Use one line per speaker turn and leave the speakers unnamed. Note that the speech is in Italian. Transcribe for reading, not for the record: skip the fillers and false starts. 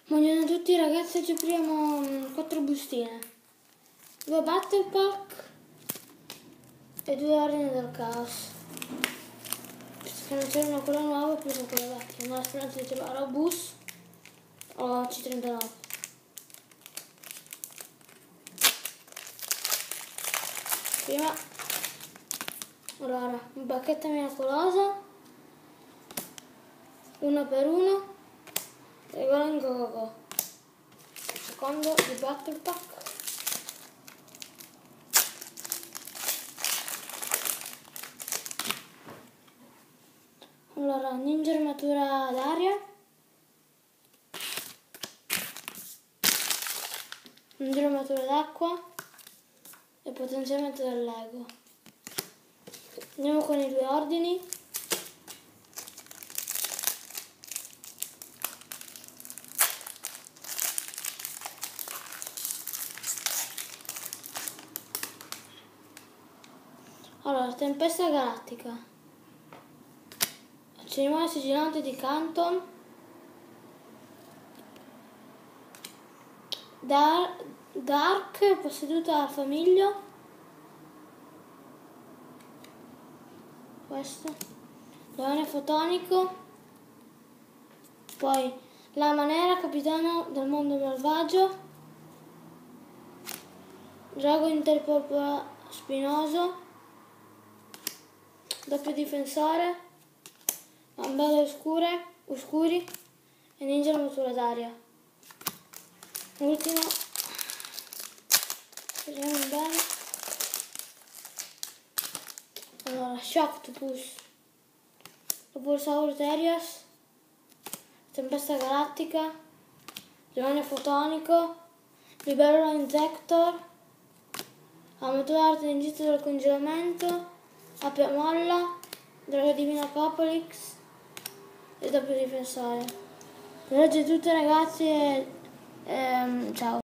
Buongiorno a tutti ragazzi, oggi apriamo 4 bustine, 2 battle pack e 2 ordini del caos. Se non c'è una quella nuova, ho preso quella vecchia, nella speranza di trovare o bus o C39. Prima, allora, bacchetta miracolosa, 1 per 1, regola in go. Secondo il battle pack. Allora, ninja armatura d'aria, ninja armatura d'acqua e potenziamento del Lego. Andiamo con i 2 ordini. Allora, tempesta galattica, cerimonia sigillante di Canton, Dark, posseduta dal famiglio, questo, leone fotonico, poi lama nera, capitano del mondo malvagio, drago interpolpa spinoso, doppio difensore, gambelle oscuri e ninja armatura d'aria. Ultimo, vediamo bene. Allora, Shocktopus, Lopulsaurus Terias, tempesta galattica, leone fotonico, Libellula Inzector, armatura arte d'inizio del congelamento, ape molla, drago divino Apocalypse e doppio difensore. Per oggi è tutto ragazzi e ciao.